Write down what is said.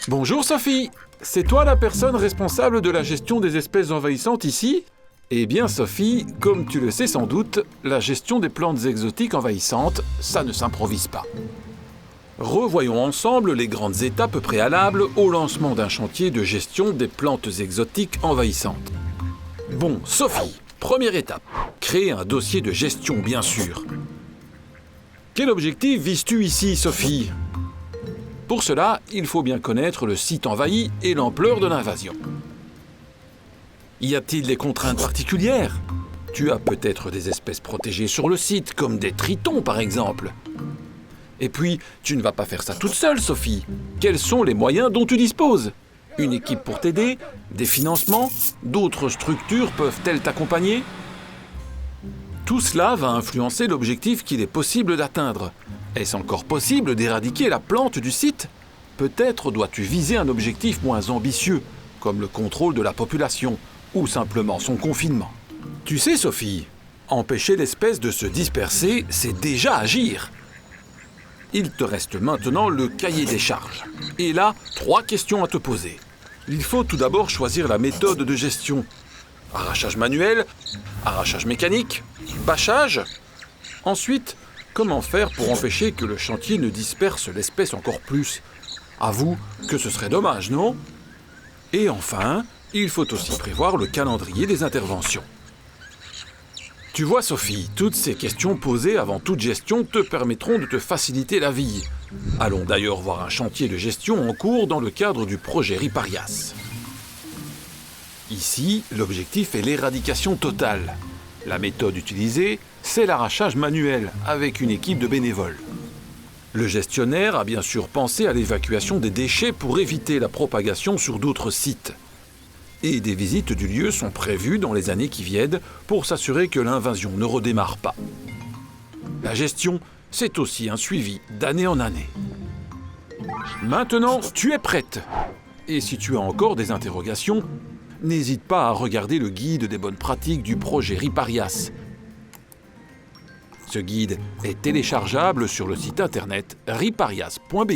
Bonjour Sophie, c'est toi la personne responsable de la gestion des espèces envahissantes ici ? Eh bien Sophie, comme tu le sais sans doute, la gestion des plantes exotiques envahissantes, ça ne s'improvise pas. Revoyons ensemble les grandes étapes préalables au lancement d'un chantier de gestion des plantes exotiques envahissantes. Bon, Sophie, première étape, créer un dossier de gestion bien sûr. Quel objectif vises-tu ici, Sophie ? Pour cela, il faut bien connaître le site envahi et l'ampleur de l'invasion. Y a-t-il des contraintes particulières ? Tu as peut-être des espèces protégées sur le site, comme des tritons par exemple. Et puis, tu ne vas pas faire ça toute seule, Sophie. Quels sont les moyens dont tu disposes ? Une équipe pour t'aider ? Des financements ? D'autres structures peuvent-elles t'accompagner ? Tout cela va influencer l'objectif qu'il est possible d'atteindre. Est-ce encore possible d'éradiquer la plante du site ? Peut-être dois-tu viser un objectif moins ambitieux, comme le contrôle de la population, ou simplement son confinement. Tu sais, Sophie, empêcher l'espèce de se disperser, c'est déjà agir. Il te reste maintenant le cahier des charges. Et là, 3 questions à te poser. Il faut tout d'abord choisir la méthode de gestion. Arrachage manuel, arrachage mécanique, bâchage. Ensuite, comment faire pour empêcher que le chantier ne disperse l'espèce encore plus ? Avoue que ce serait dommage, non ? Et enfin, il faut aussi prévoir le calendrier des interventions. Tu vois, Sophie, toutes ces questions posées avant toute gestion te permettront de te faciliter la vie. Allons d'ailleurs voir un chantier de gestion en cours dans le cadre du projet Riparias. Ici, l'objectif est l'éradication totale. La méthode utilisée, c'est l'arrachage manuel avec une équipe de bénévoles. Le gestionnaire a bien sûr pensé à l'évacuation des déchets pour éviter la propagation sur d'autres sites. Et des visites du lieu sont prévues dans les années qui viennent pour s'assurer que l'invasion ne redémarre pas. La gestion, c'est aussi un suivi d'année en année. Maintenant, tu es prête. Et si tu as encore des interrogations, n'hésite pas à regarder le guide des bonnes pratiques du projet Riparias. Ce guide est téléchargeable sur le site internet riparias.be.